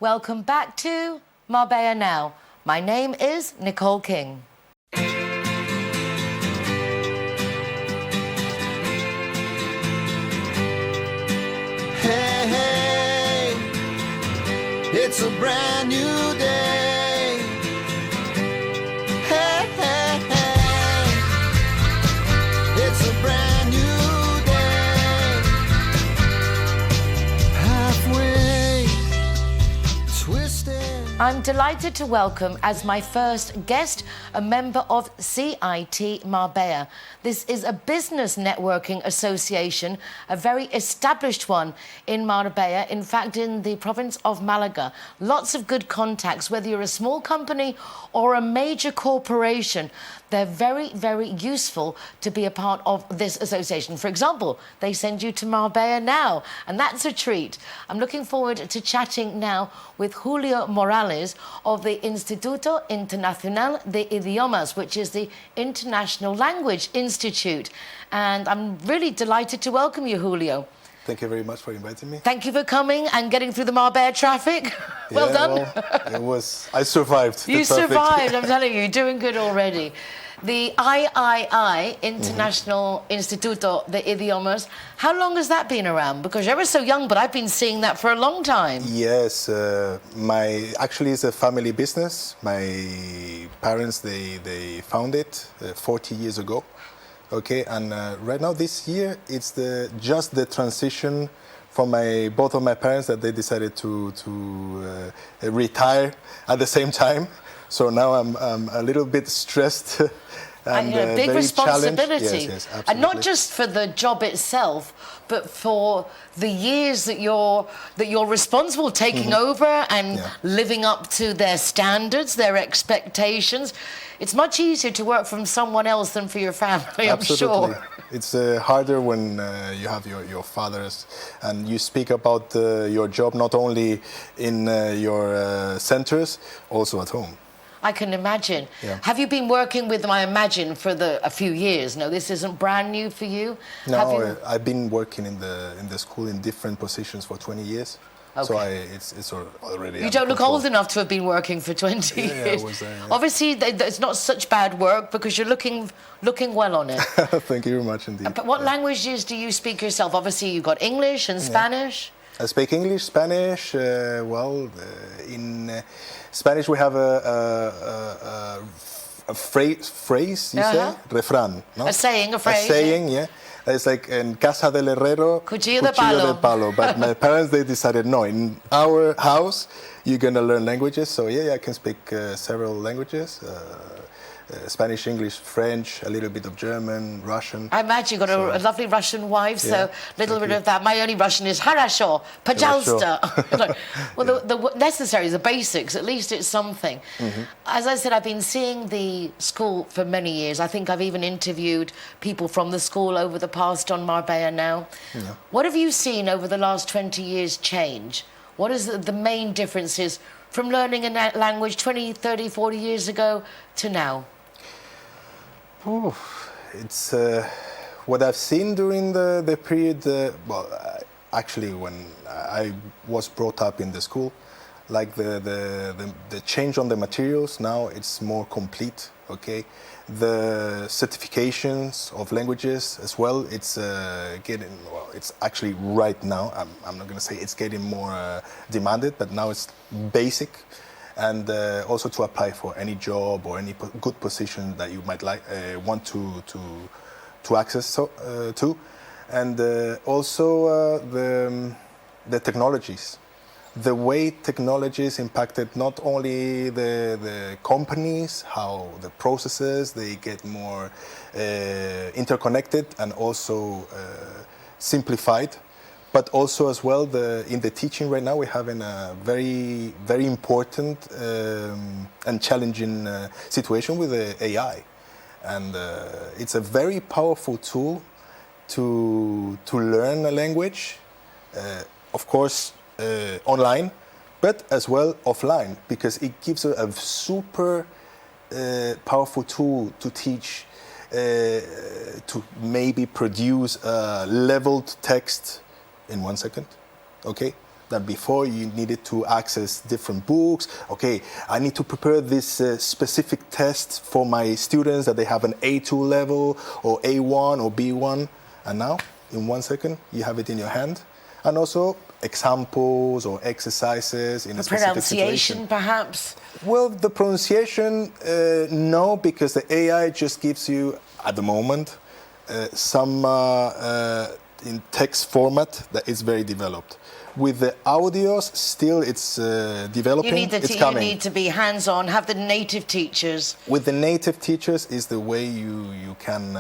Welcome back to Marbella Now. My name is Nicole King. Hey, it's a brand new day. Hey, it's a brand new day. Halfway twisted. I'm delighted to welcome as my first guest a member of CIT Marbella. This is a business networking association, a very established one in Marbella, in fact in the province of Malaga. Lots of good contacts, whether you're a small company or a major corporation. They're very, very useful to be a part of this association. For example, they send you to Marbella now, and that's a treat. I'm looking forward to chatting now with Julio Morales of the Instituto Internacional de Idiomas, which is the International Language Institute. And I'm really delighted to welcome you, Julio. Thank you very much for inviting me. Thank you for coming and getting through the Marbella traffic. Well done. Well, I survived. You survived, I'm telling you, you're doing good already. The III, International Instituto de Idiomas, how long has that been around? Because you're ever so young, but I've been seeing that for a long time. Yes, actually it's a family business. My parents, they founded it 40 years ago. Okay, and right now this year it's just the transition from both of my parents that they decided to retire at the same time. So now I'm a little bit stressed and a big very responsibility. Yes, absolutely. And not just for the job itself, but for the years that you're responsible, taking over and living up to their standards, their expectations. It's much easier to work from someone else than for your family, Absolutely. I'm sure. It's harder when you have your fathers and you speak about your job not only in your centers, also at home. I can imagine. Yeah. Have you been working with them, I imagine, for a few years? No, this isn't brand new for you? No, I've been working in the school in different positions for 20 years. Okay. So it's already. You don't look old enough to have been working for 20 years. Yeah, I was there, yeah. Obviously, it's not such bad work because you're looking well on it. Thank you very much indeed. But what languages do you speak yourself? Obviously, you've got English and Spanish. I speak English, Spanish. In Spanish we have a phrase, you say? Refrán, no? A saying, a phrase. A saying, yeah. It's like, en casa del herrero, cuchillo de palo. But my parents, they decided, no, in our house, you're going to learn languages. So yeah, I can speak several languages. Spanish, English, French, a little bit of German, Russian. I imagine you've got a lovely Russian wife, so a little bit of that. My only Russian is хорошо, пожалуйста. Well, the necessary, the basics, at least it's something. As I said, I've been seeing the school for many years. I think I've even interviewed people from the school over the past on Marbella Now. Yeah. What have you seen over the last 20 years change? What is the main differences from learning a language 20, 30, 40 years ago to now? Oh, it's what I've seen during the period. Actually, when I was brought up in the school, like the change on the materials now, it's more complete. Okay, the certifications of languages as well. It's getting. Well, it's actually right now. I'm not going to say it's getting more demanded, but now it's basic. And also to apply for any job or any good position that you might want to access to, and also the technologies, the way technologies impacted not only the companies, how the processes they get more interconnected and also simplified. But also as well, in the teaching right now, we're having a very, very important and challenging situation with the AI. And it's a very powerful tool to learn a language, of course, online, but as well offline, because it gives a super powerful tool to teach, to maybe produce a leveled text in 1 second, okay? that before you needed to access different books. Okay, I need to prepare this specific test for my students that they have an A2 level or A1 or B1. And now, in 1 second, you have it in your hand. And also examples or exercises in a specific situation. Pronunciation, perhaps? Well, the pronunciation, no, because the AI just gives you, at the moment, some in text format that is very developed. With the audios, still it's developing. You need to be hands-on, have the native teachers. With the native teachers is the way you can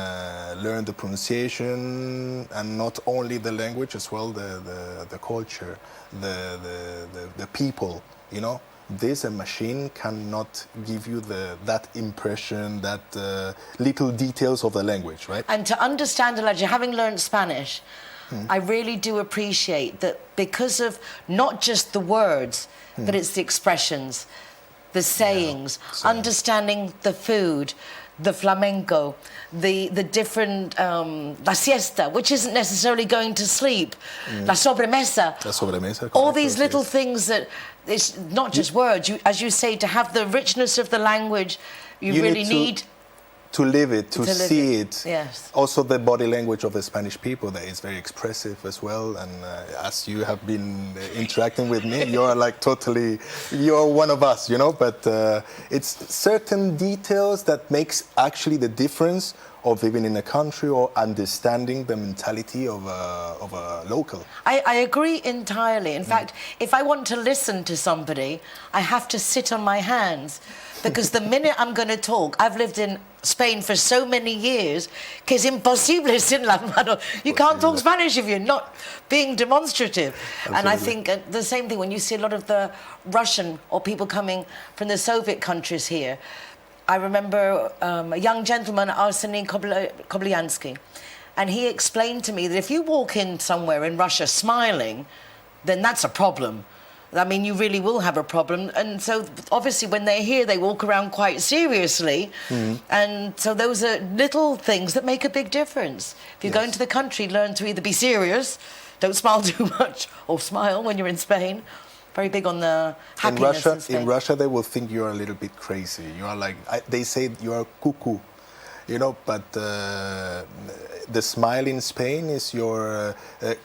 learn the pronunciation, and not only the language as well, the culture, the people, you know. This a machine cannot give you that impression, that little details of the language, right? And to understand a language, having learned Spanish, I really do appreciate that, because of not just the words, but it's the expressions, the sayings, understanding the food, the flamenco, the different, la siesta, which isn't necessarily going to sleep, la sobremesa. La sobremesa, all these little things that, it's not just words. As you say, to have the richness of the language, you really need to live it, to see it. Yes. Also the body language of the Spanish people, that is very expressive as well. And as you have been interacting with me, you're like totally, you're one of us, you know. But it's certain details that makes actually the difference of living in a country or understanding the mentality of a local. I agree entirely. In fact, if I want to listen to somebody, I have to sit on my hands, because the minute I'm going to talk, I've lived in Spain for so many years, que es imposible sin las manos. You can't talk Spanish if you're not being demonstrative. Absolutely. And I think the same thing when you see a lot of the Russian or people coming from the Soviet countries here. I remember a young gentleman, Arseny Kobliansky, and he explained to me that if you walk in somewhere in Russia smiling, then that's a problem. I mean, you really will have a problem. And so, obviously, when they're here, they walk around quite seriously. And so those are little things that make a big difference. If you go into the country, learn to either be serious, don't smile too much, or smile when you're in Spain. Very big on the happiness in Russia, they will think you're a little bit crazy. You are like, they say you are cuckoo, you know, but the smile in Spain is your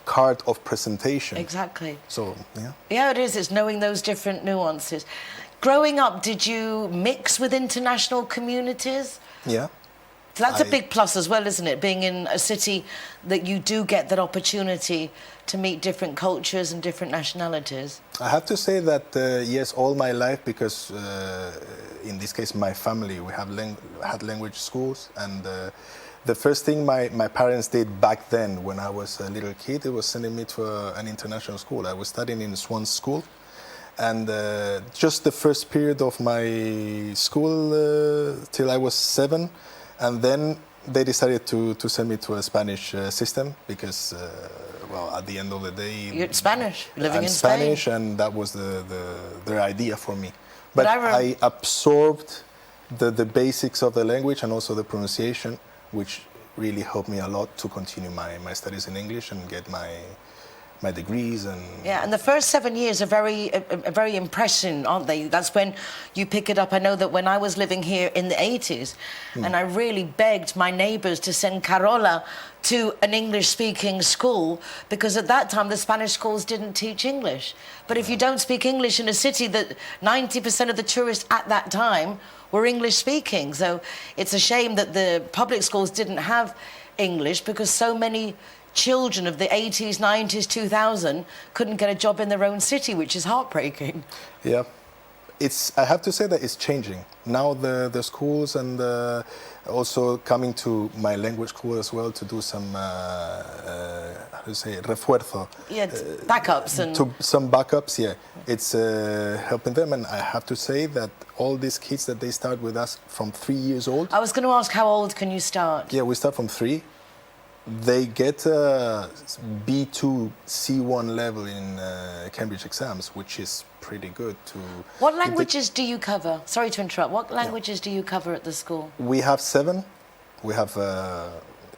card of presentation. Exactly. So, yeah. Yeah, it is. It's knowing those different nuances. Growing up, did you mix with international communities? Yeah. So that's a big plus as well, isn't it? Being in a city that you do get that opportunity to meet different cultures and different nationalities. I have to say that, yes, all my life, because in this case, my family, we have had language schools. And the first thing my parents did back then, when I was a little kid, it was sending me to an international school. I was studying in Swan School. And just the first period of my school till I was 7. And then they decided to send me to a Spanish system because, well, at the end of the day... You're Spanish, living I'm in Spanish, Spain. and that was their idea for me. But I absorbed the basics of the language and also the pronunciation, which really helped me a lot to continue my studies in English and get my degrees. And yeah, and the first 7 years are very impressive, aren't they? That's when you pick it up. I know that when I was living here in the 80s, and I really begged my neighbours to send Carola to an English-speaking school, because at that time the Spanish schools didn't teach English. But if you don't speak English in a city that 90% of the tourists at that time were English-speaking, so it's a shame that the public schools didn't have English, because so many children of the 80s, 90s, 2000 couldn't get a job in their own city, which is heartbreaking. Yeah, I have to say that it's changing. Now the schools, and also coming to my language school as well to do some, how do you say, refuerzo. Yeah, backups. Some backups, yeah. It's helping them, and I have to say that all these kids that they start with us from 3 years old. I was going to ask, how old can you start? Yeah, we start from 3. They get a B2, C1 level in Cambridge exams, which is pretty good. What languages do you cover? Sorry to interrupt. What languages do you cover at the school? We have 7. We have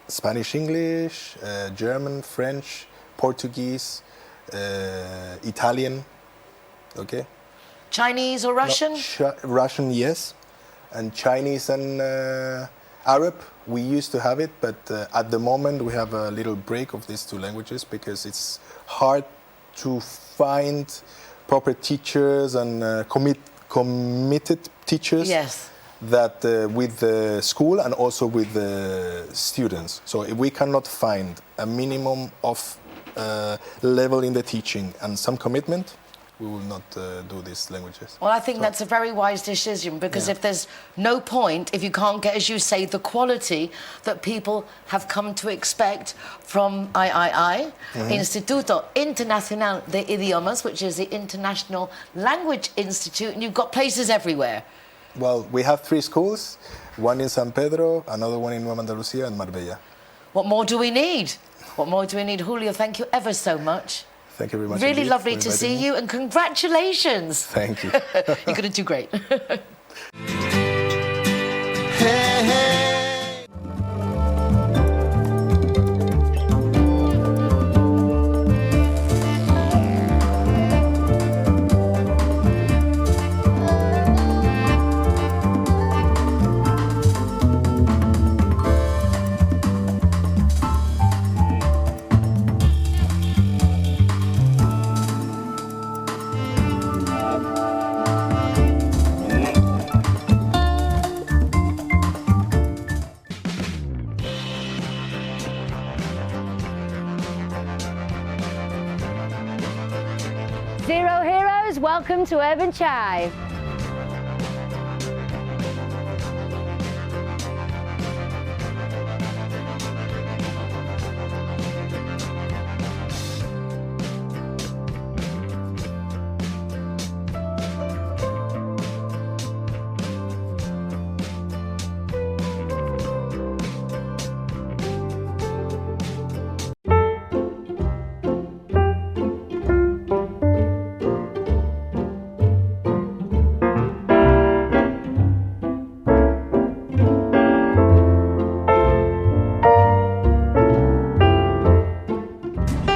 Spanish, English, German, French, Portuguese, Italian, okay? Chinese or Russian? No, Russian, yes. And Chinese and Arab, we used to have it, but at the moment we have a little break of these two languages because it's hard to find proper teachers and committed teachers. Yes. That with the school and also with the students. So if we cannot find a minimum of level in the teaching and some commitment, we will not do these languages. Well, I think that's a very wise decision because if there's no point, if you can't get, as you say, the quality that people have come to expect from III, Instituto Internacional de Idiomas, which is the International Language Institute, and you've got places everywhere. Well, we have 3 schools, one in San Pedro, another one in Nueva Andalucía and Marbella. What more do we need? What more do we need? Julio, thank you ever so much. Thank you very much. Really indeed lovely for to see inviting me. you and congratulations. Thank you. You're going to do great. Hey, hey. Zero Heroes, welcome to Urban Chai.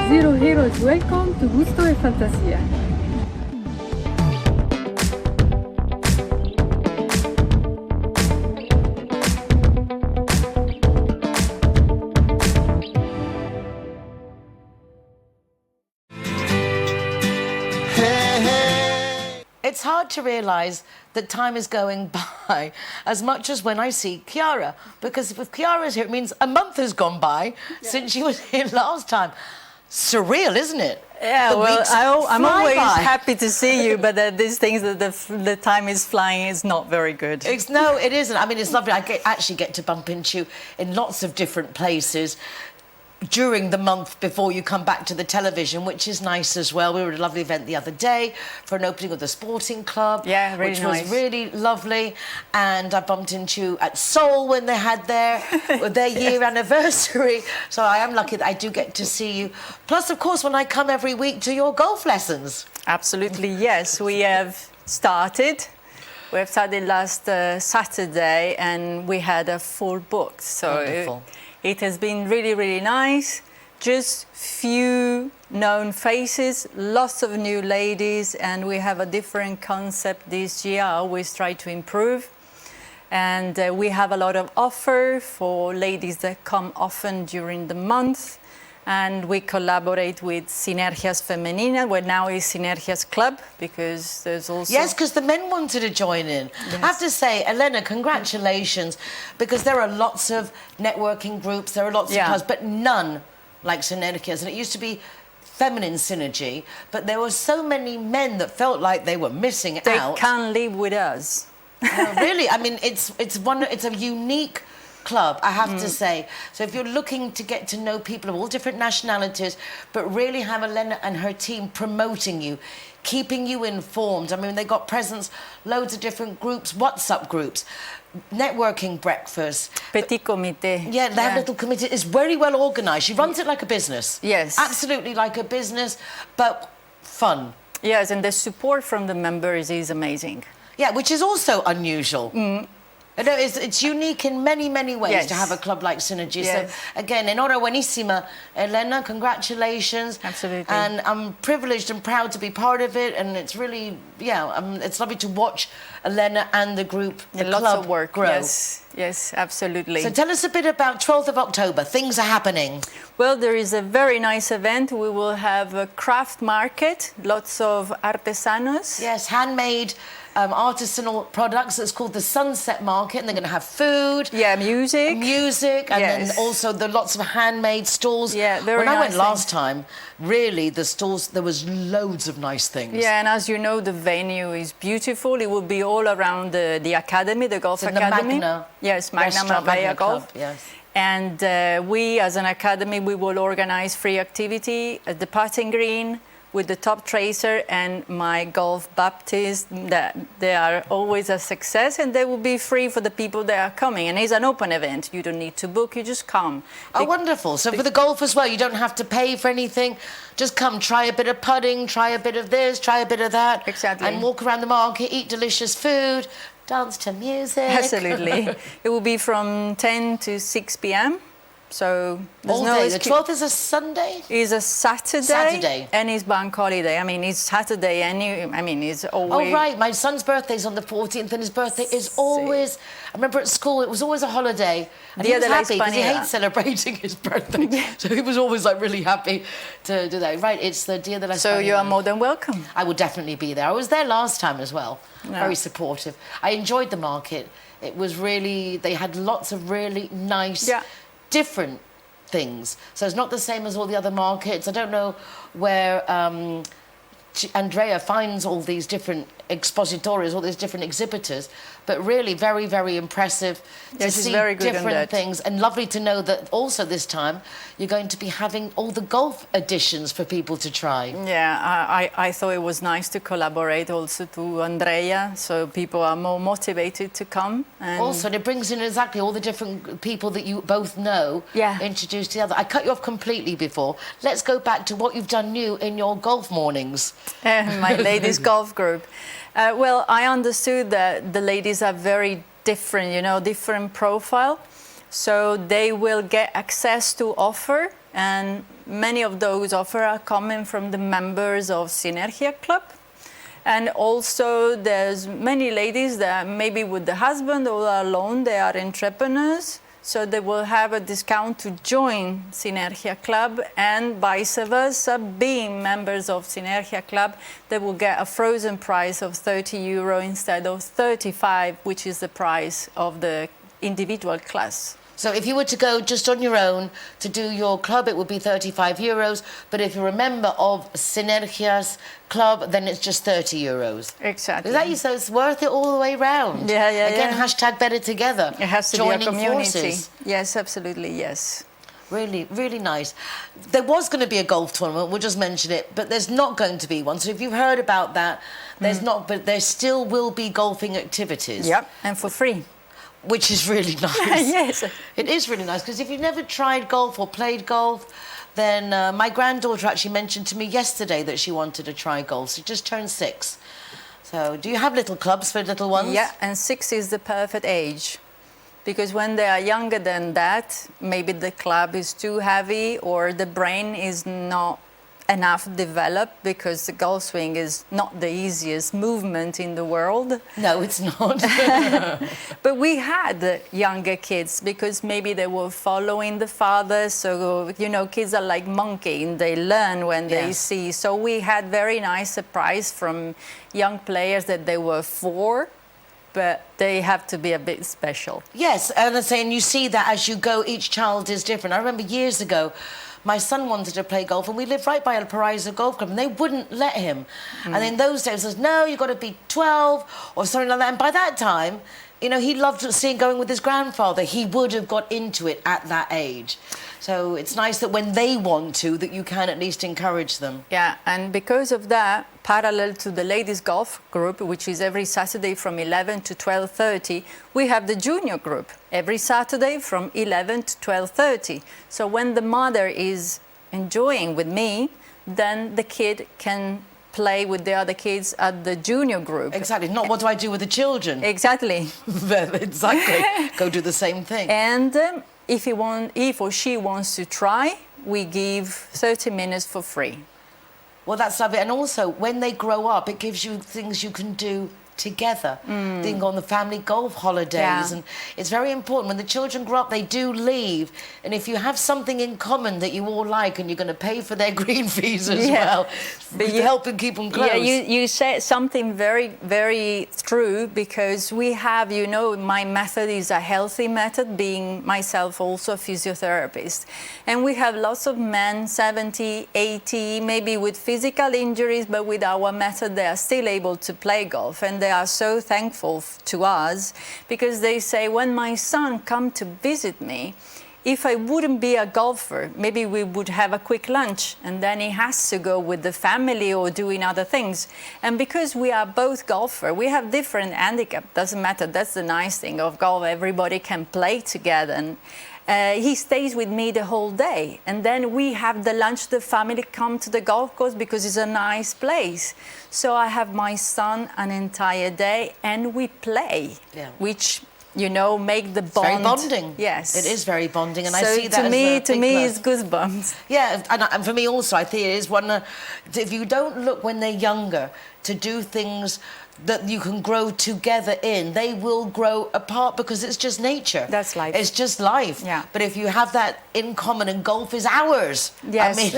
Zero Heroes, welcome to Gusto e Fantasia. It's hard to realise that time is going by as much as when I see Chiara, because if Chiara's here, it means a month has gone by since she was here last time. Surreal, isn't it? Yeah, The well, weeks I'm fly always by. happy to see you, but these things that the time is flying is not very good. No, it isn't. I mean, it's lovely. I actually get to bump into you in lots of different places during the month before you come back to the television, which is nice as well. We were at a lovely event the other day for an opening of the sporting club, Yeah, really which nice. was really lovely. And I bumped into you at Seoul when they had their year anniversary. So I am lucky that I do get to see you. Plus, of course, when I come every week to your golf lessons. Absolutely, yes. We have started. We have started last Saturday, and we had a full book. So Wonderful. it has been really, really nice. Just few known faces, lots of new ladies, and we have a different concept this year. I always try to improve. And we have a lot of offer for ladies that come often during the month. And we collaborate with Sinergias Femeninas, where now is Sinergias Club, because there's also... Yes, because the men wanted to join in. I have to say, Elena, congratulations, because there are lots of networking groups, there are lots of clubs, but none like Sinergias. And it used to be feminine synergy, but there were so many men that felt like they were missing They out. can't live with us. Really, I mean, it's a unique club, I have to say. So if you're looking to get to know people of all different nationalities, but really have Elena and her team promoting you, keeping you informed. I mean, they got presents, loads of different groups, WhatsApp groups, networking breakfast. Petit comité. Yeah, they have a little committee. It's very well organised. She runs it like a business. Yes. Absolutely like a business, but fun. Yes, and the support from the members is amazing. Yeah, which is also unusual. No, it's unique in many, many ways Yes. to have a club like Synergy. Yes. So, again, enhorabuenissima, Elena, congratulations. Absolutely. And I'm privileged and proud to be part of it. And it's really, it's lovely to watch Elena and the group, the Lots club of work. grow. Yes, absolutely. So tell us a bit about 12th of October. Things are happening. Well, there is a very nice event. We will have a craft market, lots of artesanos. Yes, handmade artisanal products. It's called the Sunset Market, and they're going to have food. Yeah, music. And Yes. then also the lots of handmade stalls. Yeah, very When I went nice last time, really, the stalls, there was loads of nice things. Yeah, and as you know, the venue is beautiful. It will be all around the academy, the golf It's in the academy. Magna Yes, Magna restaurant, Marbella Magna Golf. Club, yes. And we, as an academy, we will organize free activity at the putting green with the top tracer and my golf Baptist. That they are always a success, and they will be free for the people that are coming. And it's an open event. You don't need to book. You just come. Oh, wonderful. So for the golf as well, you don't have to pay for anything. Just come, try a bit of putting, try a bit of this, try a bit of that. Exactly. And walk around the market, eat delicious food, dance to music. Absolutely. It will be from 10 to 6 p.m. So there's All no day. The excuse. 12th is a Sunday? It's a Saturday. And it's bank holiday. I mean, it's Saturday and it's always... Oh, right. My son's birthday's on the 14th, and his birthday is always... I remember at school, it was always a holiday. And he Dia was de la happy because he Hispanidad. hates celebrating his birthday. So he was always, like, really happy to do that. Right, it's the Dia de la So you are more than welcome. I will definitely be there. I was there last time as well. No. Very supportive. I enjoyed the market. It was really... They had lots of really nice, different things. So it's not the same as all the other markets. I don't know where Andrea finds all these different expositores, all these different exhibitors, but really very, very impressive to Yes, she's see very good in different that. things, and lovely to know that also this time you're going to be having all the golf editions for people to try. Yeah, I thought it was nice to collaborate also to Andrea, so people are more motivated to come. And Also, and it brings in exactly all the different people that you both know, introduced to the other. I cut you off completely before. Let's go back to what you've done new in your golf mornings. My ladies golf group. Well, I understood that the ladies are very different, different profile. So they will get access to offer, and many of those offers are coming from the members of Synergia Club. And also there's many ladies that maybe with the husband or alone, they are entrepreneurs. So they will have a discount to join Synergia Club, and vice versa, being members of Synergia Club, they will get a frozen price of €30 instead of 35, which is the price of the individual class. So if you were to go just on your own to do your club, it would be €35. But if you're a member of Synergia's club, then it's just €30. Exactly. Is that you? So it's worth it all the way round. Yeah. Again, hashtag better together. It has to Joining be a community. Forces. Yes, absolutely, yes. Really, really nice. There was going to be a golf tournament, we'll just mention it, but there's not going to be one. So if you've heard about that, there's not, but there still will be golfing activities. Yep, and for free. Which is really nice. Yes. It is really nice, because if you've never tried golf or played golf, then my granddaughter actually mentioned to me yesterday that she wanted to try golf. She just turned 6. So do you have little clubs for little ones? Yeah, and 6 is the perfect age. Because when they are younger than that, maybe the club is too heavy or the brain is not enough developed, because the golf swing is not the easiest movement in the world. No, it's not. But we had younger kids because maybe they were following the father. So, kids are like monkeys. They learn when they see. So we had very nice surprise from young players that they were 4, but they have to be a bit special. Yes, and I'm saying you see that as you go, each child is different. I remember years ago, my son wanted to play golf, and we lived right by El Paraíso Golf Club, and they wouldn't let him. And in those days, it was, no, you've got to be 12 or something like that. And by that time, he loved going with his grandfather. He would have got into it at that age. So it's nice that when they want to, that you can at least encourage them. Yeah, and because of that, parallel to the ladies golf group, which is every Saturday from 11 to 12:30, we have the junior group every Saturday from 11 to 12:30. So when the mother is enjoying with me, then the kid can play with the other kids at the junior group. Exactly. Not what do I do with the children? Exactly. Exactly. Go do the same thing. And if or she wants to try, we give 30 minutes for free. Well, that's lovely. And also, when they grow up, it gives you things you can do together. They can go on the family golf holidays. And it's very important. When the children grow up, they do leave. And if you have something in common that you all like and you're going to pay for their green fees as well, but you help and keep them close. Yeah, you said something very, very true, because we have, you know, my method is a healthy method, being myself also a physiotherapist. And we have lots of men, 70, 80, maybe with physical injuries, but with our method, they are still able to play golf. And they are so thankful to us, because they say, when my son come to visit me, if I wouldn't be a golfer, maybe we would have a quick lunch and then he has to go with the family or doing other things. And because we are both golfer, we have different handicap, doesn't matter. That's the nice thing of golf. Everybody can play together. And he stays with me the whole day. And then we have the lunch, the family come to the golf course because it's a nice place. So I have my son an entire day and we play, which, you know, make the bond. Very bonding. Yes. It is very bonding. And so I see that to me, it's goosebumps. Yeah, and for me also, I think it is one, if you don't look when they're younger to do things that you can grow together in, they will grow apart because it's just nature. That's life. It's just life. Yeah. But if you have that in common, and golf is ours. Yes. I mean,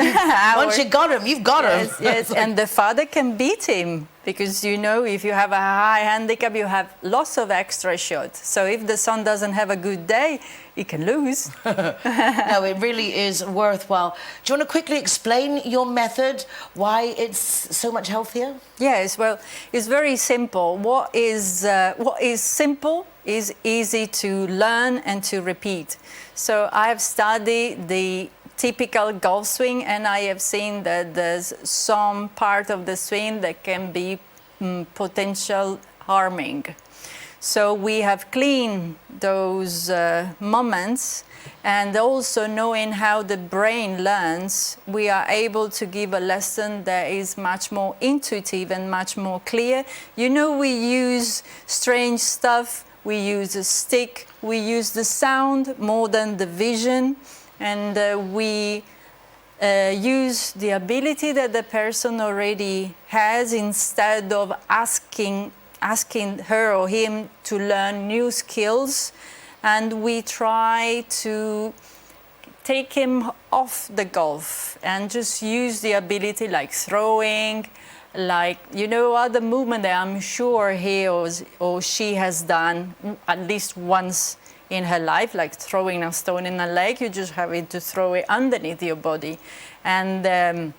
once you got him, you've got him. Yes, and the father can beat him, because, you know, if you have a high handicap, you have lots of extra shots. So if the son doesn't have a good day, he can lose. No, it really is worthwhile. Do you want to quickly explain your method, why it's so much healthier? Yes, well, it's very simple. What is simple is easy to learn and to repeat. So I have studied the typical golf swing, and I have seen that there's some part of the swing that can be potential harming. So we have cleaned those moments, and also knowing how the brain learns, we are able to give a lesson that is much more intuitive and much more clear. You know, we use strange stuff, we use a stick, we use the sound more than the vision, and we use the ability that the person already has, instead of asking her or him to learn new skills. And we try to take him off the golf and just use the ability, like throwing, like, you know, other movement that I'm sure he or she has done at least once in her life, like throwing a stone in a lake. You just have to throw it underneath your body. And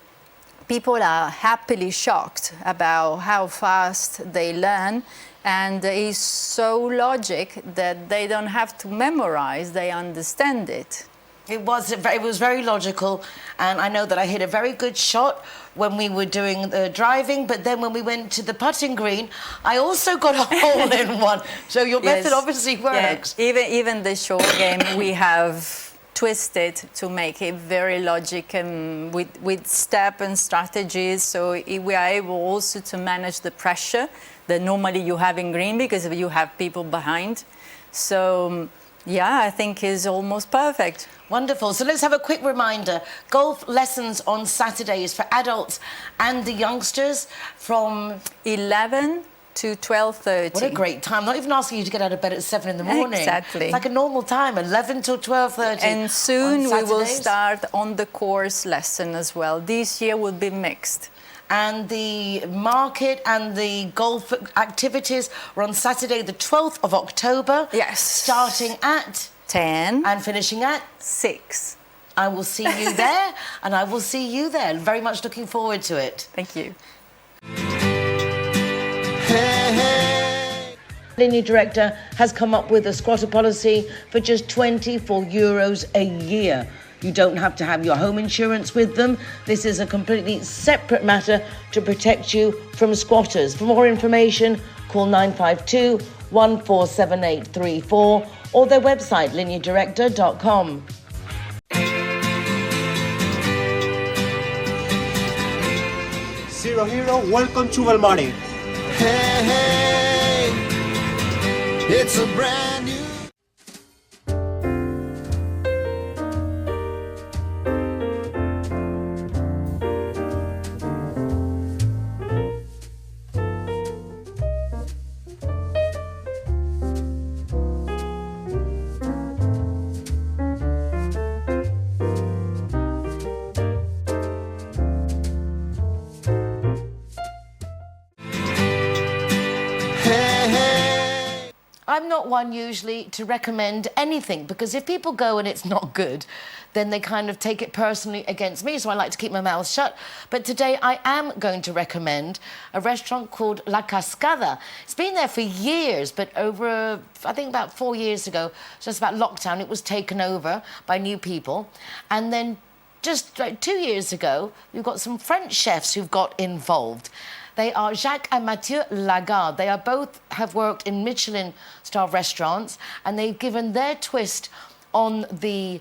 people are happily shocked about how fast they learn, and it's so logic that they don't have to memorize, they understand it. It was very logical, and I know that I hit a very good shot when we were doing the driving, but then when we went to the putting green, I also got a hole in one. So your method obviously works. Yeah. Even the short game, we have twisted to make it very logic and with step and strategies. So we are able also to manage the pressure that normally you have in green because you have people behind. So yeah, I think it's almost perfect. Wonderful. So let's have a quick reminder. Golf lessons on Saturdays for adults and the youngsters from 11 to 12:30. What a great time. I'm not even asking you to get out of bed at 7 in the morning. Exactly. It's like a normal time, 11 till 12:30. And soon we will start on the course lesson as well. This year will be mixed. And the market and the golf activities are on Saturday, the 12th of October. Yes. Starting at 10 and finishing at 6. I will see you there, and I will see you there. Very much looking forward to it. Thank you. Linear Director has come up with a squatter policy for just €24 a year. You don't have to have your home insurance with them. This is a completely separate matter to protect you from squatters. For more information, call 952 147834 or their website, lineardirector.com. Zero Hero, welcome to Belmonte. Hey, hey, it's a brand new. I'm not one usually to recommend anything because if people go and it's not good, then they kind of take it personally against me, so I like to keep my mouth shut. But today I am going to recommend a restaurant called La Cascada. It's been there for years, but over, I think about 4 years ago, just about lockdown, it was taken over by new people. And then just like 2 years ago, we've got some French chefs who've got involved. They are Jacques and Mathieu Lagarde. They are both have worked in Michelin-star restaurants, and they've given their twist on the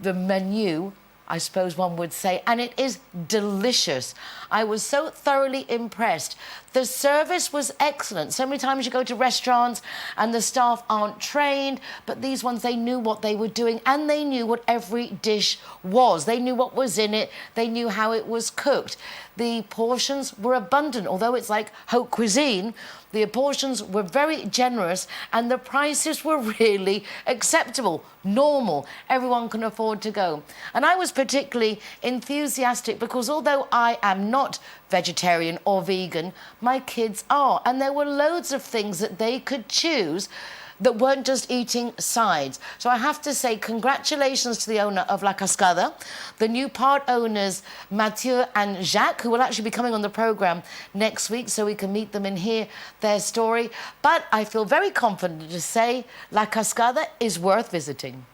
menu, I suppose one would say, and it is delicious. I was so thoroughly impressed. The service was excellent. So many times you go to restaurants and the staff aren't trained, but these ones, they knew what they were doing and they knew what every dish was. They knew what was in it. They knew how it was cooked. The portions were abundant. Although it's like haute cuisine, the portions were very generous and the prices were really acceptable, normal. Everyone can afford to go. And I was particularly enthusiastic because although I am not vegetarian or vegan, my kids are. And there were loads of things that they could choose that weren't just eating sides. So I have to say congratulations to the owner of La Cascada, the new part owners Mathieu and Jacques, who will actually be coming on the programme next week so we can meet them and hear their story. But I feel very confident to say La Cascada is worth visiting.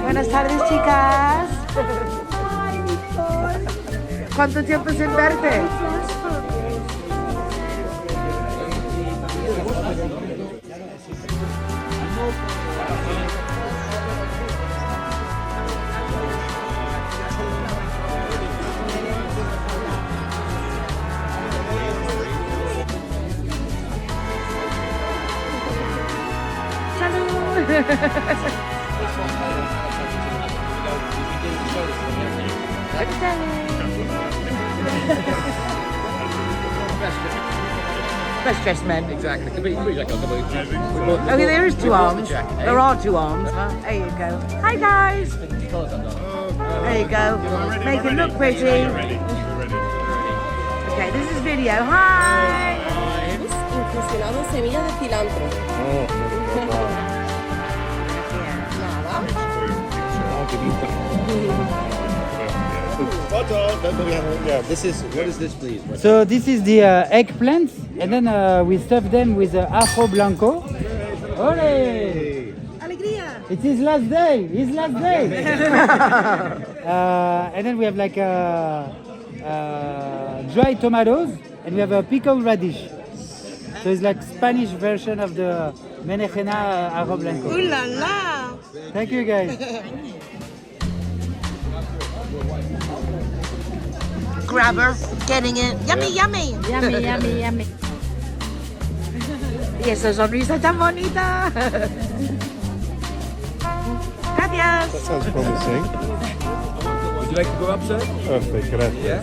Buenas tardes, chicas. Ay, Nicole. ¿Cuánto tiempo sin verte? Best dressed men. Exactly. Okay, there is two arms. There are two arms. There you go. Hi guys. There you go. Make it look pretty. Okay, this is video. Hi. Infusionado semillas de cilantro. Yeah, this is, what is this, please? So this is the eggplants, and then we stuff them with ajo blanco. Ole! Alegría. It's his last day. His last day. And then we have like dry tomatoes, and we have a pickled radish. So it's like Spanish version of the menejena ajo blanco. Ooh la la. Thank you, guys. Grabber, getting it. Yummy, yummy. Yummy, yummy, yummy. Y esa sonrisa tan bonita. Gracias. That sounds promising. Would you like to go up, sir? Perfect, gracias. Yeah?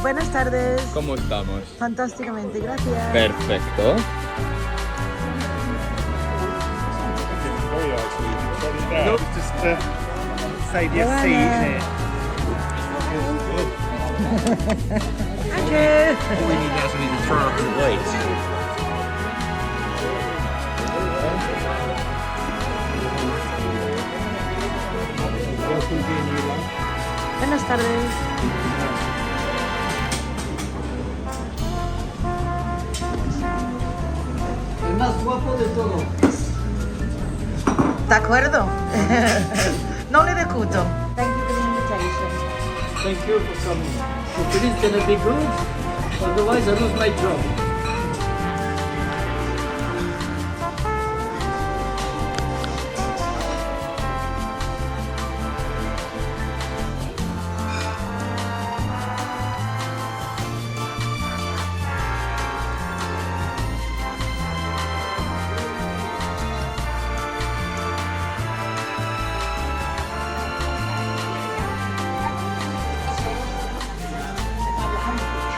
Buenas tardes. ¿Cómo estamos? Fantásticamente, gracias. Perfecto. save your seat, isn't it? Andrew! All we need now is we need to throw up the weights. Buenas tardes. El más guapo de todos. ¿De acuerdo? No le discuto. Thank you for the invitation. Thank you for coming. Hopefully it's gonna be good. Otherwise I lose my job.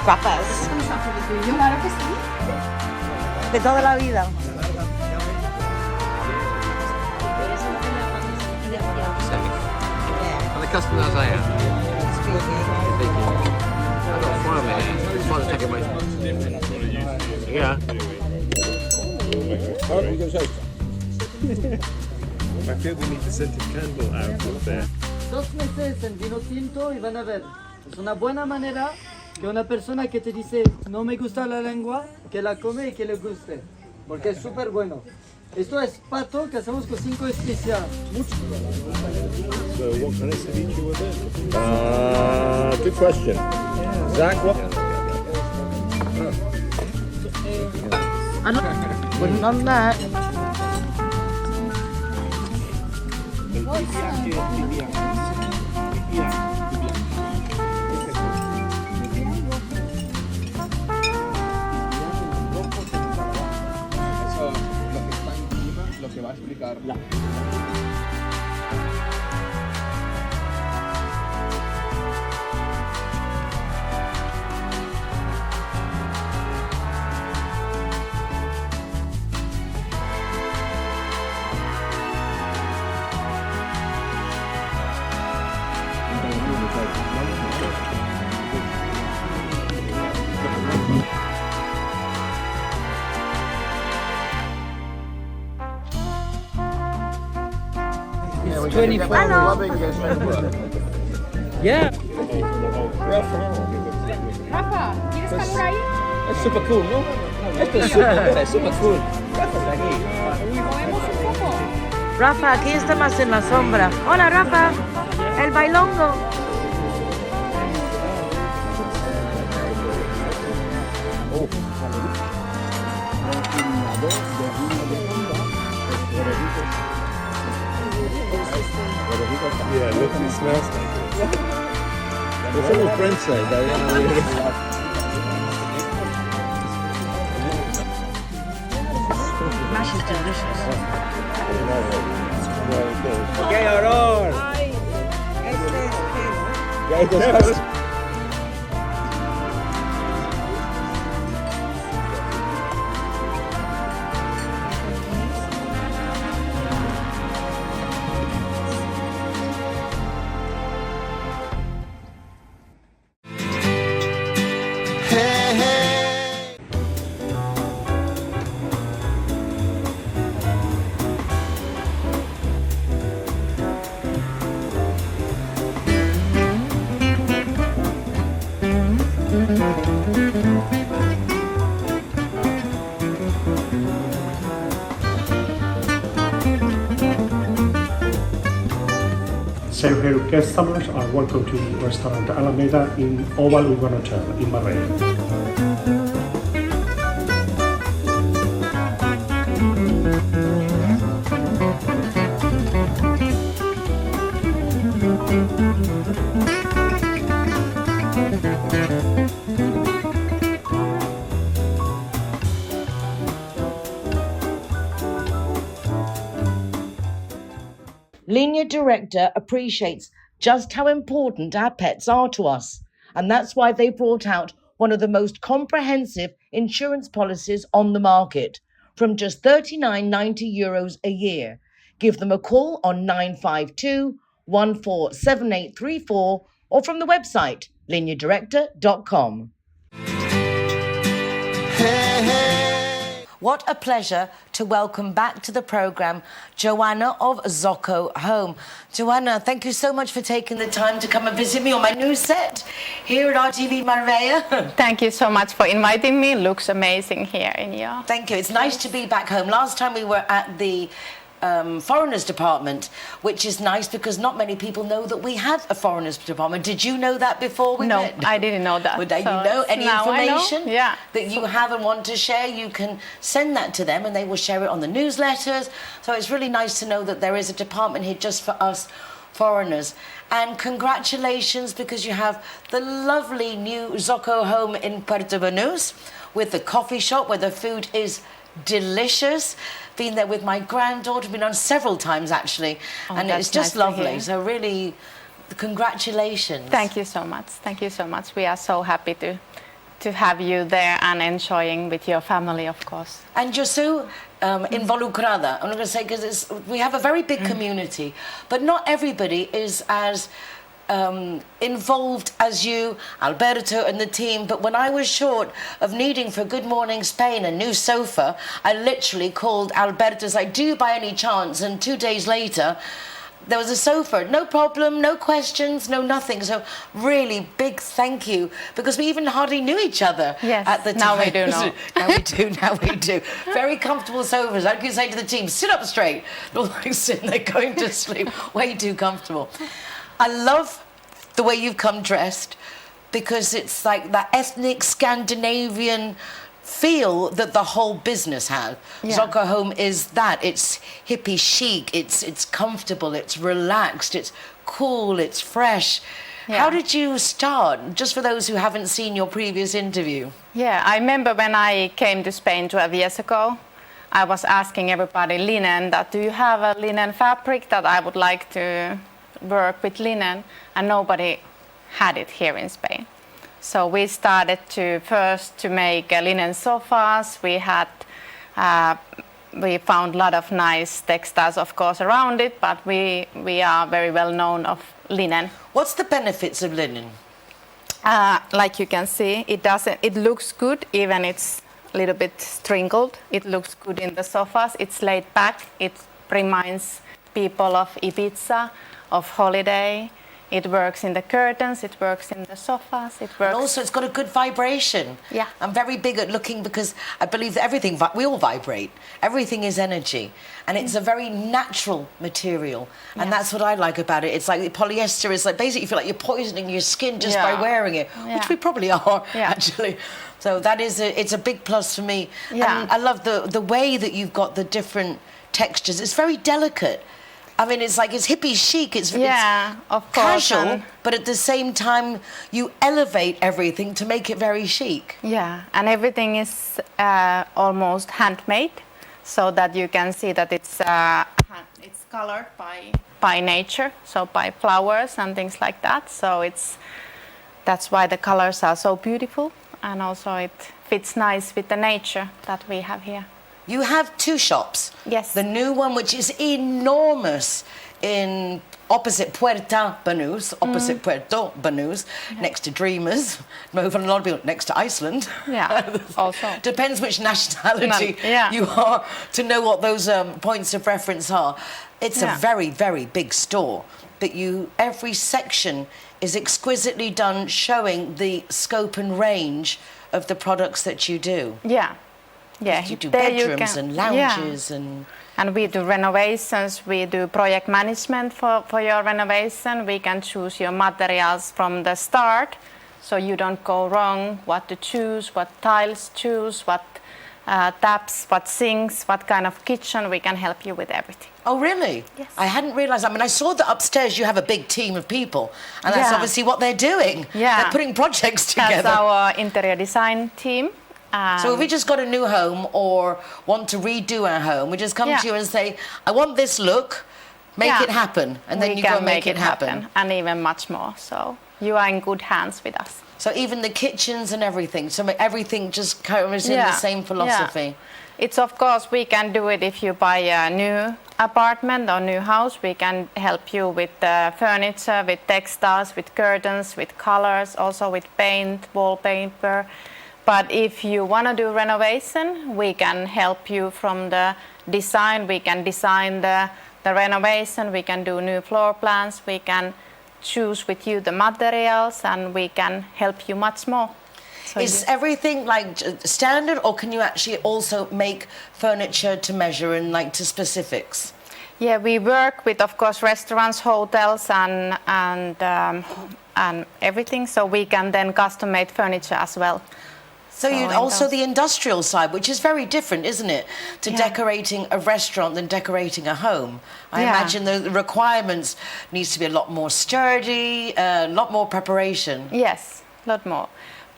Papas. Claro que sí. De toda la vida. And the customer as I am. I've got 5 minutes. It's fine to take away. Yeah. I feel we need the scented candle out up there. 2 meses en vino tinto y van a ver. Es una buena manera que una persona que te dice no me gusta la lengua, que la come y que le guste. Porque es súper bueno. Esto es pato que hacemos con 5 especias. Mucho. So what kind of ceviche was it? Good question. Zach, what? Well, not that. Lo que va a explicar. It's 24. Yeah. Rafa, ¿quieres calor ahí? Es super cool, ¿no? Esto es super cool. Movemos un poco. Rafa, aquí está más en la sombra. Hola, Rafa. El bailongo. Yeah, look, it smells like it. What's all the friends say? Mash is delicious. ¡Qué horror! So here customers are welcome to restaurant Alameda in Oval Urban Hotel in Marbella. Linear Director appreciates just how important our pets are to us, and that's why they brought out one of the most comprehensive insurance policies on the market, from just €39.90 a year. Give them a call on 952 147834 or from the website lineadirector.com. What a pleasure to welcome back to the programme Joanna of Zocco Home. Joanna, thank you so much for taking the time to come and visit me on my new set here at RTV Marbella. Thank you so much for inviting me. It looks amazing here in your... Thank you. It's nice to be back home. Last time we were at the foreigners department, which is nice because not many people know that we have a foreigners department. Did you know that before we met? No, I didn't know that. Well, you know any information that you have and want to share, you can send that to them and they will share it on the newsletters. So it's really nice to know that there is a department here just for us foreigners. And congratulations, because you have the lovely new Zocco home in Puerto Banús with the coffee shop where the food is delicious. Been there with my granddaughter, been on several times actually, and it's just nice lovely. So really, congratulations. Thank you so much. Thank you so much. We are so happy to have you there and enjoying with your family, of course. And you're so involucrada. I'm going to say because we have a very big community, but not everybody is as involved as you, Alberto and the team. But when I was short of needing for Good Morning Spain a new sofa, I literally called Alberto, like, do you by any chance? And 2 days later there was a sofa, no problem, no questions, no nothing. So really big thank you, because we even hardly knew each other at the time. Now we do know. Now we do. Very comfortable sofas. I could say to the team, sit up straight. Not like sitting there going to sleep. Way too comfortable. I love the way you've come dressed, because it's like that ethnic Scandinavian feel that the whole business has. Zocco Home is that. It's hippie chic, it's comfortable, it's relaxed, it's cool, it's fresh. How did you start, just for those who haven't seen your previous interview? Yeah, I remember when I came to Spain 12 years ago, I was asking everybody linen, that do you have a linen fabric that I would like to work with linen, and nobody had it here in Spain. So we started first to make linen sofas. We found a lot of nice textiles, of course, around it, but we are very well known of linen. What's the benefits of linen? Like you can see, it looks good, even it's a little bit stringled. It looks good in the sofas. It's laid back. It reminds people of Ibiza, of holiday. It works in the curtains, it works in the sofas, it works... And also it's got a good vibration. Yeah. I'm very big at looking, because I believe that everything, we all vibrate. Everything is energy. And it's a very natural material. And that's what I like about it. It's like the polyester is like, basically you feel like you're poisoning your skin just by wearing it, which we probably are, actually. So that is, it's a big plus for me. Yeah. And I love the way that you've got the different textures. It's very delicate. I mean, it's like, it's hippie chic, it's of course, casual, but at the same time, you elevate everything to make it very chic. Yeah, and everything is almost handmade, so that you can see that it's colored by nature, so by flowers and things like that. So that's why the colors are so beautiful, and also it fits nice with the nature that we have here. You have two shops. Yes. The new one, which is enormous, in opposite Puerto Banús, next to Dreamers. Move on, a lot of people next to Iceland. Yeah, also. Depends which nationality you are to know what those points of reference are. It's a very, very big store, but every section is exquisitely done, showing the scope and range of the products that you do. Yeah. Yeah, you do bedrooms and lounges and we do renovations. We do project management for your renovation. We can choose your materials from the start, so you don't go wrong. What to choose, what tiles choose, what taps, what sinks, what kind of kitchen. We can help you with everything. Oh, really? Yes. I hadn't realised. I mean, I saw that upstairs you have a big team of people, and that's obviously what they're doing. Yeah, they're putting projects together. That's our interior design team. So if we just got a new home or want to redo our home, we just come to you and say, I want this look, make it happen. And then you go and make it happen. And even much more. So you are in good hands with us. So even the kitchens and everything, so everything just is in the same philosophy. It's of course we can do it if you buy a new apartment or new house. We can help you with furniture, with textiles, with curtains, with colors, also with paint, wallpaper. But if you want to do renovation, we can help you from the design. We can design the renovation. We can do new floor plans. We can choose with you the materials, and we can help you much more. So is everything like standard, or can you actually also make furniture to measure and like to specifics? Yeah, we work with, of course, restaurants, hotels, and everything. So we can then custom made furniture as well. So you also the industrial side, which is very different, isn't it, to decorating a restaurant than decorating a home. I imagine the requirements needs to be a lot more sturdy, a lot more preparation. Yes, a lot more.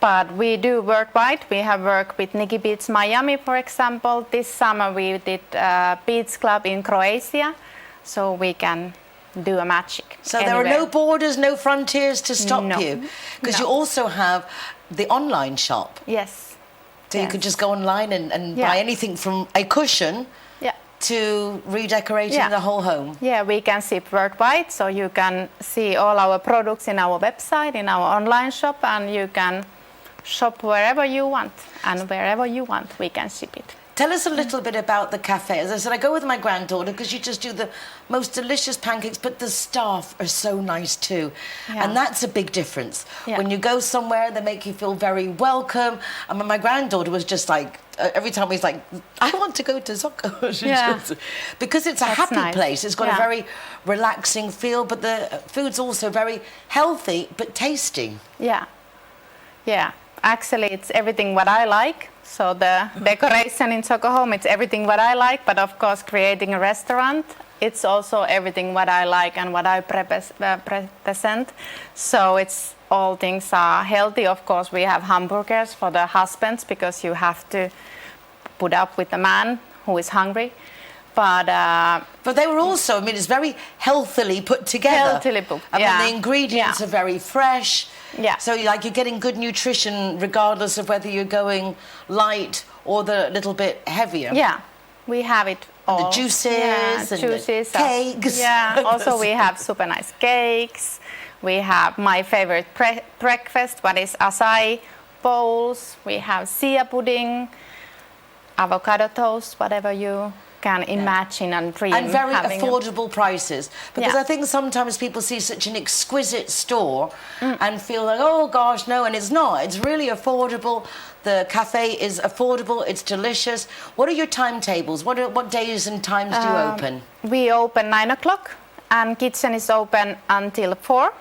But we do worldwide. We have worked with Nikki Beach Miami, for example. This summer we did a beach club in Croatia, so we can do a magic. So anywhere. there are no borders, no frontiers to stop you, because you also have the online shop. Yes. So you could just go online and buy anything from a cushion to redecorating the whole home. Yeah, we can ship worldwide, so you can see all our products in our website, in our online shop, and you can shop wherever you want, and wherever you want, we can ship it. Tell us a little bit about the cafe. As I said, I go with my granddaughter because you just do the most delicious pancakes, but the staff are so nice too. Yeah. And that's a big difference. Yeah. When you go somewhere, they make you feel very welcome. And my granddaughter was just like, every time he's like, I want to go to Zocco. Because it's a happy place. It's got a very relaxing feel, but the food's also very healthy, but tasty. Yeah. Yeah. Actually, it's everything what I like. So the decoration in Zocco Home, it's everything what I like. But of course, creating a restaurant, it's also everything what I like and what I present. So it's all things are healthy. Of course, we have hamburgers for the husbands because you have to put up with a man who is hungry. But they were also, I mean, it's very healthily put together. Healthily put, I mean, the ingredients are very fresh. Yeah. So you're getting good nutrition regardless of whether you're going light or the little bit heavier. Yeah, we have it all. The juices and the cakes. Yeah, also we have super nice cakes. We have my favorite breakfast, what is acai bowls. We have chia pudding, avocado toast, whatever you can imagine and dream. And very affordable prices. Because I think sometimes people see such an exquisite store and feel like, oh gosh, no, and it's not. It's really affordable. The cafe is affordable. It's delicious. What are your timetables? What days and times do you open? We open 9 o'clock and kitchen is open until 4.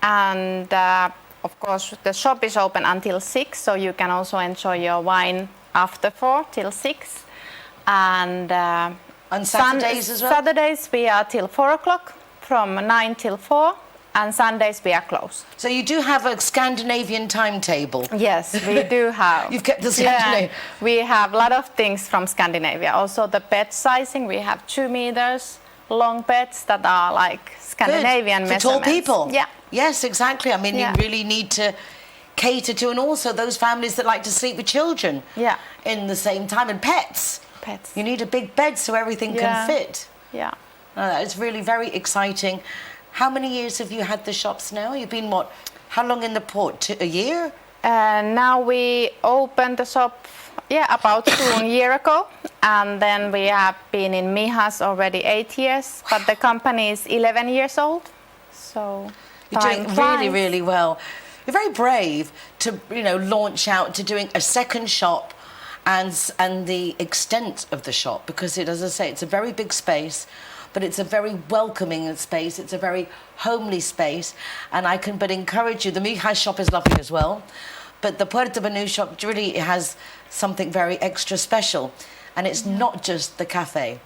And of course, the shop is open until 6, so you can also enjoy your wine after 4 till 6. And Saturdays as well? Saturdays we are till 4 o'clock, from 9 till 4, and Sundays we are closed. So you do have a Scandinavian timetable? Yes, we do have. You've kept the Scandinavian. Yeah, we have a lot of things from Scandinavia. Also the bed sizing, we have 2 meters long beds that are like Scandinavian measurements. For tall people? Yeah. Yes, exactly. I mean, you really need to cater to, and also those families that like to sleep with children in the same time, and pets. You need a big bed so everything can fit. Yeah. It's really very exciting. How many years have you had the shops now? You've been how long in the port? A year? Now we opened the shop, about 2 years ago. And then we have been in Mijas already 8 years. But the company is 11 years old. So you're doing really, really well. You're very brave to, launch out to doing a second shop and the extent of the shop, because as I say, it's a very big space, but it's a very welcoming space. It's a very homely space, and I can but encourage you. The Mijas shop is lovely as well, but the Puerto Banús shop really has something very extra special, and it's not just the cafe.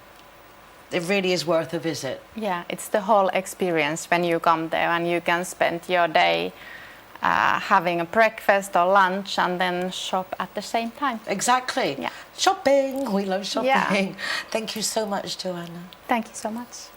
It really is worth a visit. Yeah, it's the whole experience when you come there, and you can spend your day having a breakfast or lunch and then shop at the same time. Exactly. Yeah. Shopping. We love shopping. Yeah. Thank you so much, Joanna. Thank you so much.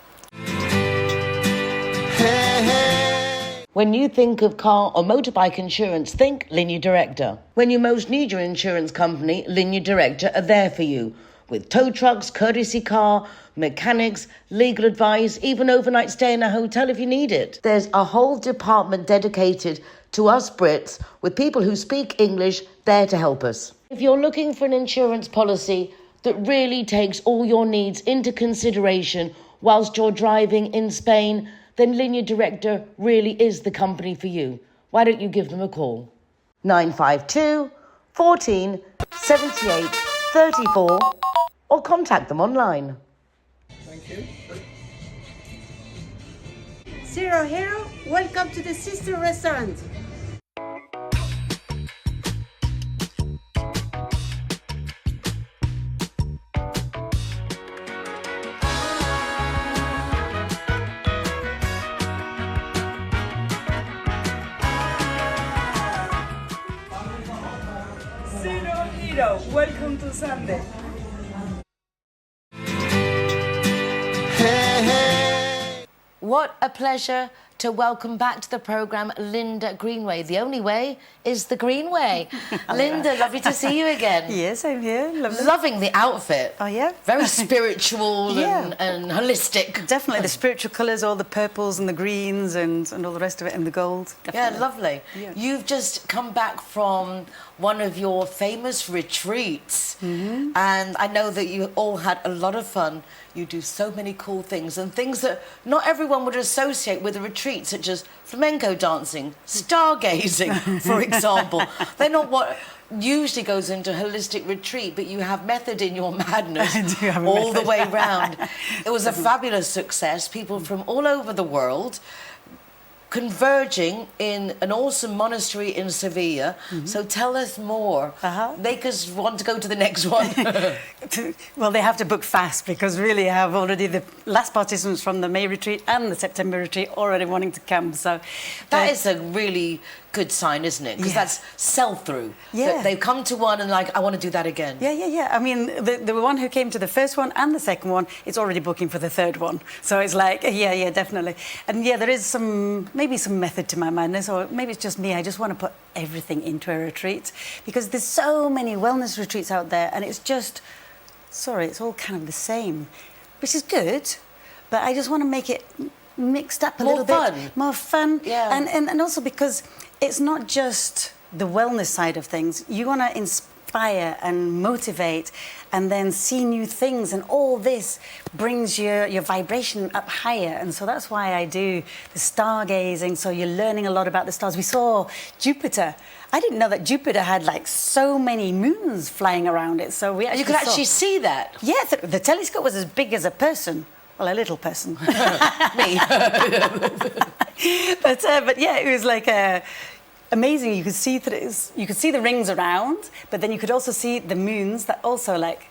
When you think of car or motorbike insurance, think Linear Director. When you most need your insurance company, Linear Director are there for you. with tow trucks, courtesy car, mechanics, legal advice, even overnight stay in a hotel if you need it. There's a whole department dedicated to us Brits with people who speak English there to help us. If you're looking for an insurance policy that really takes all your needs into consideration whilst you're driving in Spain, then Linea Director really is the company for you. Why don't you give them a call? 952 14 78 34 or contact them online. Thank you. Zero Hero, welcome to the Sister Restaurant. Zero Hero, welcome to Sunday. What a pleasure to welcome back to the programme Linda Greenway. The only way is the green way. Linda, lovely to see you again. Yes, I'm here. Lovely. Loving the outfit. Oh, yeah? Very spiritual and holistic. Definitely the spiritual colours, all the purples and the greens and all the rest of it, and the gold. Definitely. Yeah, lovely. Yeah. You've just come back from one of your famous retreats. Mm-hmm. And I know that you all had a lot of fun. You do so many cool things and things that not everyone would associate with a retreat, such as flamenco dancing, stargazing, for example. They're not what usually goes into a holistic retreat, but you have method in your madness all the way round. It was a fabulous success. People from all over the world converging in an awesome monastery in Sevilla. Mm-hmm. So tell us more. Make us want to go to the next one. Well, they have to book fast because really I have already the last participants from the May retreat and the September retreat already wanting to come. So that is a really good sign, isn't it? Because that's sell-through. Yeah. They've come to one and like, I want to do that again. Yeah. I mean, the one who came to the first one and the second one, it's already booking for the third one. So it's like, yeah, definitely. And yeah, there is maybe some method to my madness, or maybe it's just me. I just want to put everything into a retreat because there's so many wellness retreats out there and it's just, it's all kind of the same, which is good, but I just want to make it mixed up a little bit. More fun. Yeah. And also because it's not just the wellness side of things. You want to inspire and motivate and then see new things, and all this brings your vibration up higher. And so that's why I do the stargazing, so you're learning a lot about the stars. We saw Jupiter. I didn't know that Jupiter had like so many moons flying around it. So we actually you could actually see that? Yeah, the telescope was as big as a person. Well, a little person. Me. But yeah, it was like amazing. You could see the rings around, but then you could also see the moons that also like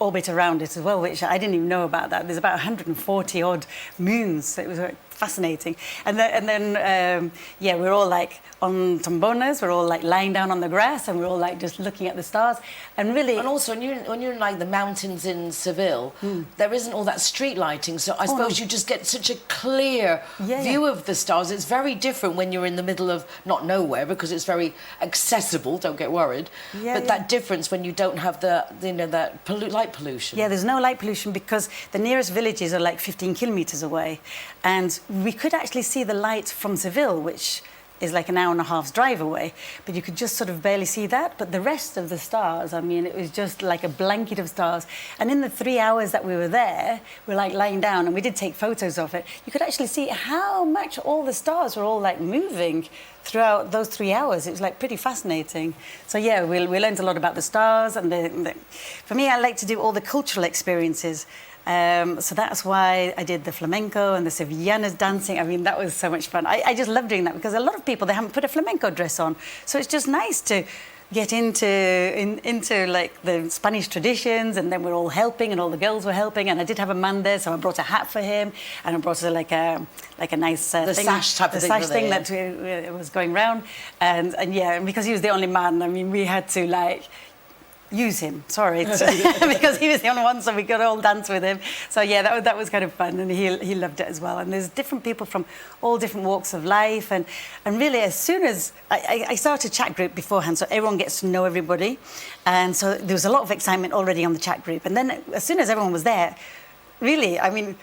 orbit around it as well, which I didn't even know about that. There's about 140 odd moons. So it was fascinating. And then we're all like on tombonas. We're all like lying down on the grass, and we're all like just looking at the stars. And really, and also when you're in like the mountains in Seville, there isn't all that street lighting. So I suppose you just get such a clear view of the stars. It's very different when you're in the middle of not nowhere, because it's very accessible. Don't get worried. But that difference when you don't have that light pollution. Yeah, there's no light pollution because the nearest villages are like 15 kilometers away, and we could actually see the light from Seville, which is like an hour and a half's drive away, but you could just sort of barely see that. But the rest of the stars, I mean, it was just like a blanket of stars. And in the 3 hours that we were there, we were like lying down, and we did take photos of it. You could actually see how much all the stars were all like moving throughout those 3 hours. It was like pretty fascinating. So yeah, we learned a lot about the stars, and for me, I like to do all the cultural experiences. So that's why I did the flamenco and the Sevillanas dancing. I mean, that was so much fun. I just love doing that because a lot of people, they haven't put a flamenco dress on. So it's just nice to get into like the Spanish traditions, and then we're all helping, and all the girls were helping, and I did have a man there, so I brought a hat for him, and I brought like a nice the thing, sash type of thing that was going round, and because he was the only man, I mean, we had to like use him, sorry, because he was the only one, so we could all dance with him. So yeah, that was kind of fun, and he loved it as well. And there's different people from all different walks of life, and really as soon as I started a chat group beforehand, so everyone gets to know everybody, and so there was a lot of excitement already on the chat group. And then as soon as everyone was there, really, I mean,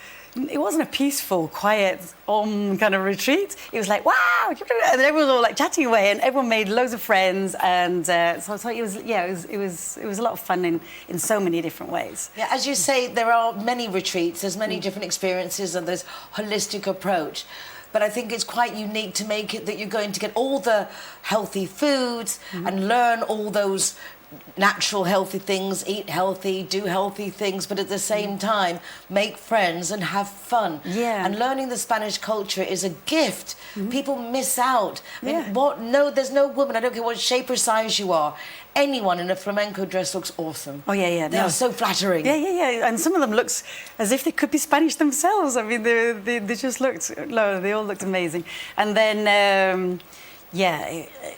it wasn't a peaceful, quiet, kind of retreat. It was like, wow, and then everyone was all like chatting away, and everyone made loads of friends, and so it was a lot of fun in so many different ways. Yeah, as you say, there are many retreats, there's many different experiences, and there's holistic approach. But I think it's quite unique to make it that you're going to get all the healthy foods and learn all those natural healthy things, eat healthy, do healthy things, but at the same time make friends and have fun. Yeah. And learning the Spanish culture is a gift. People miss out. I mean, there's no woman, I don't care what shape or size you are, anyone in a flamenco dress looks awesome. Oh yeah. They are so flattering. Yeah. And some of them looks as if they could be Spanish themselves. I mean, they just looked, no, they all looked amazing. And then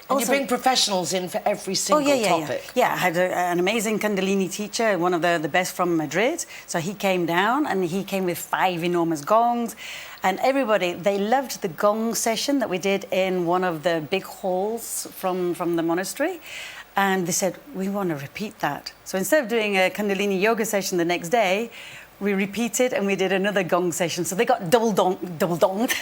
And you bring professionals in for every single topic. Yeah, I had an amazing Kundalini teacher, one of the best from Madrid. So he came down, and he came with 5 enormous gongs. And everybody, they loved the gong session that we did in one of the big halls from the monastery. And they said, we want to repeat that. So instead of doing a Kundalini yoga session the next day, we repeated and we did another gong session. So they got double gonged.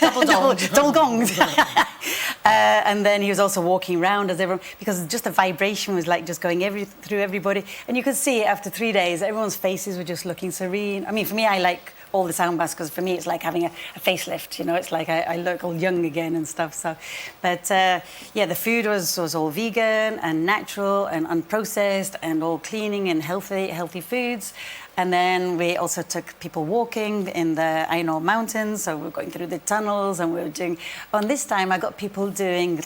And then he was also walking around as everyone, because just the vibration was like just going through everybody. And you could see after 3 days, everyone's faces were just looking serene. I mean, for me, I like all the sound baths, because for me, it's like having a facelift, you know, it's like I look all young again and stuff. So, but the food was all vegan and natural and unprocessed and all cleaning and healthy foods. And then we also took people walking in the Ainur Mountains, so we were going through the tunnels, and we were doing, on this time I got people doing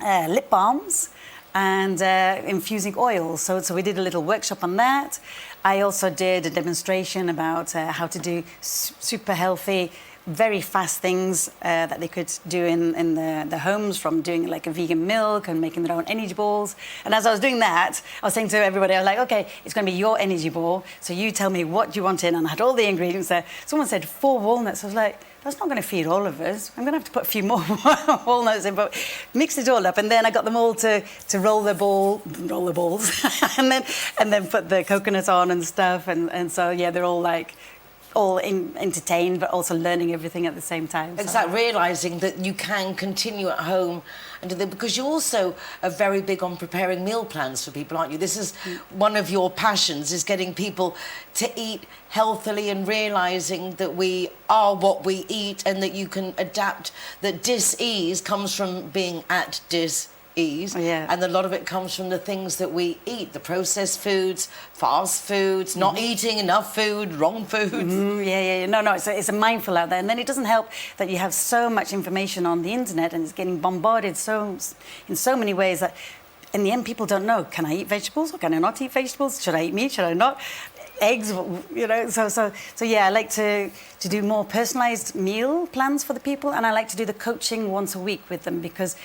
lip balms and infusing oils. So we did a little workshop on that. I also did a demonstration about how to do super healthy, very fast things that they could do in the homes, from doing like a vegan milk and making their own energy balls. And as I was doing that, I was saying to everybody, I was like, okay, it's going to be your energy ball, so you tell me what you want in. And I had all the ingredients there. Someone said 4 walnuts. I was like, that's not going to feed all of us. I'm going to have to put a few more walnuts in, but mixed it all up. And then I got them all to roll the balls, and then put the coconut on and stuff. And so, yeah, they're all like, entertained, but also learning everything at the same time. It's like realising that you can continue at home and do that, because you also are very big on preparing meal plans for people, aren't you? This is one of your passions, is getting people to eat healthily and realising that we are what we eat, and that you can adapt, that dis-ease comes from being at dis-ease. And a lot of it comes from the things that we eat, the processed foods, fast foods, not eating enough food, wrong foods. No, it's a mindful out there. And then it doesn't help that you have so much information on the internet, and it's getting bombarded in so many ways that in the end people don't know, can I eat vegetables or can I not eat vegetables? Should I eat meat? Should I not? Eggs, you know, so yeah, I like to do more personalised meal plans for the people, and I like to do the coaching once a week with them, because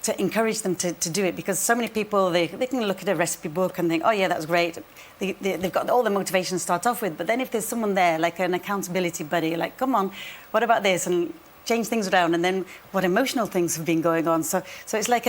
to encourage them to do it, because so many people, they can look at a recipe book and think, oh yeah, that's great. They've got all the motivation to start off with, but then if there's someone there, like an accountability buddy, like, come on, what about this? And change things around, and then what emotional things have been going on. So it's like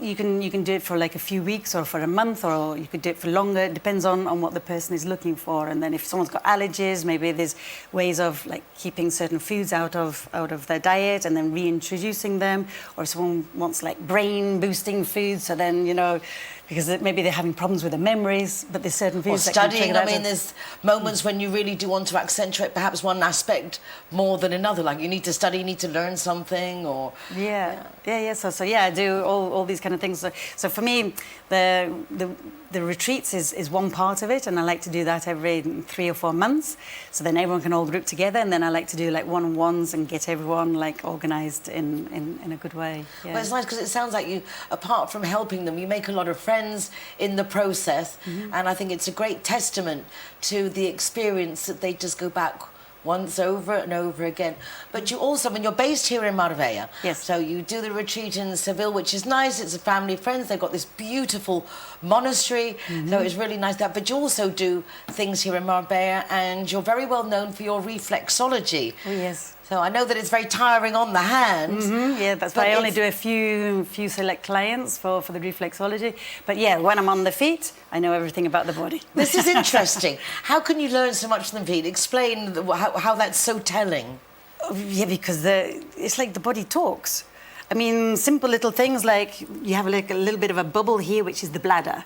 you can do it for like a few weeks or for a month, or you could do it for longer. It depends on what the person is looking for. And then if someone's got allergies, maybe there's ways of like keeping certain foods out of their diet and then reintroducing them. Or if someone wants like brain boosting foods, so then, you know, because maybe they're having problems with their memories, but there's certain foods that can studying, I mean, there's moments when you really do want to accentuate perhaps one aspect more than another, like you need to study, you need to learn something, or... Yeah. So I do all these kind of things. So for me, the retreats is one part of it, and I like to do that every 3 or 4 months, so then everyone can all group together, and then I like to do like one-on-ones and get everyone like organised in a good way. Yeah. Well, it's nice because it sounds like you, apart from helping them, you make a lot of friends in the process, and I think it's a great testament to the experience that they just go back once over and over again. But you also, when you're based here in Marbella, yes. So you do the retreat in Seville, which is nice. It's a family friends. They've got this beautiful monastery, so it's really nice that. But you also do things here in Marbella, and you're very well known for your reflexology. Oh, yes. So I know that it's very tiring on the hands. Yeah, that's why I only do a few select clients for the reflexology. But yeah, when I'm on the feet, I know everything about the body. This is interesting. How can you learn so much from the feet? Explain how that's so telling. Yeah, because it's like the body talks. I mean, simple little things like you have like a little bit of a bubble here, which is the bladder.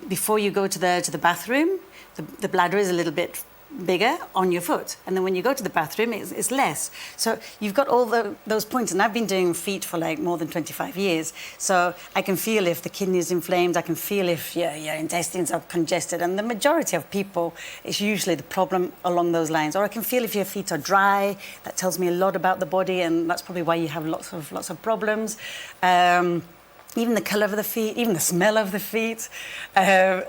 Before you go to the bathroom, the bladder is a little bit bigger on your foot, and then when you go to the bathroom it's less. So you've got all those points, and I've been doing feet for like more than 25 years, so I can feel if the kidney is inflamed, I can feel if your intestines are congested, and the majority of people it's usually the problem along those lines. Or I can feel if your feet are dry. That tells me a lot about the body, and that's probably why you have lots of problems. Even the colour of the feet, even the smell of the feet,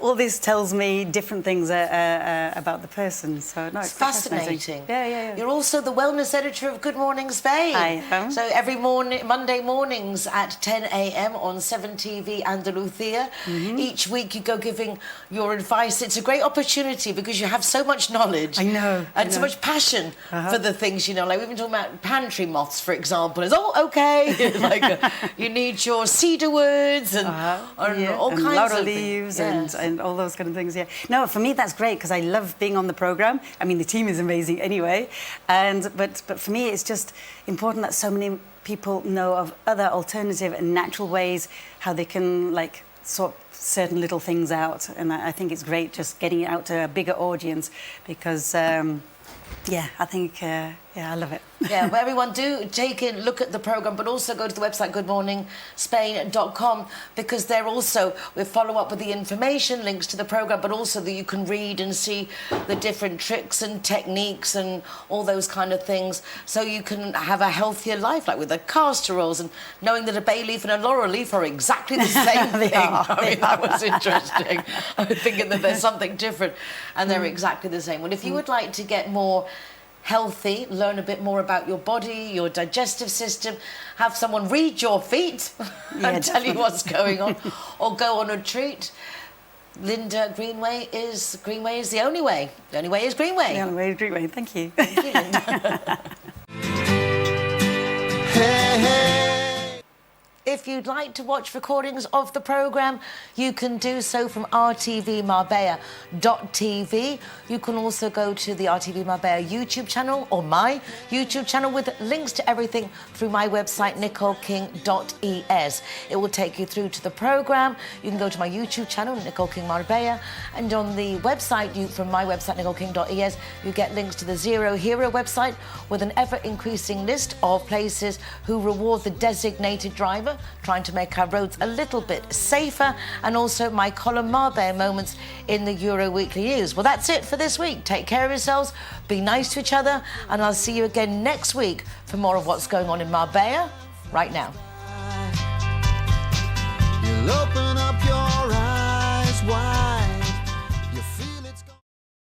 all this tells me different things about the person. So no, it's fascinating. Yeah. You're also the wellness editor of Good Morning Spain. I am. So every morning, Monday mornings at 10 a.m. on 7TV Andalusia. Each week you go giving your advice. It's a great opportunity because you have so much knowledge. I know. And so much passion for the things, you know. Like we've been talking about pantry moths, for example. It's okay. Like you need your cedar woods and all kinds laurel of leaves things. and all those kind of things. Yeah. No, for me that's great because I love being on the program. I mean, the team is amazing anyway, but for me it's just important that so many people know of other alternative and natural ways how they can like sort certain little things out, and I think it's great just getting it out to a bigger audience because. I think, I love it. Yeah, well, everyone do take a look at the programme, but also go to the website goodmorningspain.com because there also, we follow up with the information, links to the programme, but also that you can read and see the different tricks and techniques and all those kind of things so you can have a healthier life, like with the castor oils and knowing that a bay leaf and a laurel leaf are exactly the same thing. That was interesting. I was thinking that there's something different and they're exactly the same. Well, if you would like to get more healthy, learn a bit more about your body, your digestive system, have someone read your feet and tell you what's going on, or go on a treat. Linda, Greenway is the only way. The only way is Greenway. The only way is Greenway. Thank you. Thank you, Linda. If you'd like to watch recordings of the programme, you can do so from rtvmarbella.tv. You can also go to the RTV Marbella YouTube channel or my YouTube channel with links to everything through my website, nicoleking.es. It will take you through to the programme. You can go to my YouTube channel, Nicole King Marbella, and on the website, from my website, nicoleking.es, you get links to the Zero Hero website with an ever-increasing list of places who reward the designated driver, trying to make our roads a little bit safer, and also my column Marbella moments in the Euro Weekly News. Well, that's it for this week. Take care of yourselves, be nice to each other, and I'll see you again next week for more of what's going on in Marbella right now. You'll open up your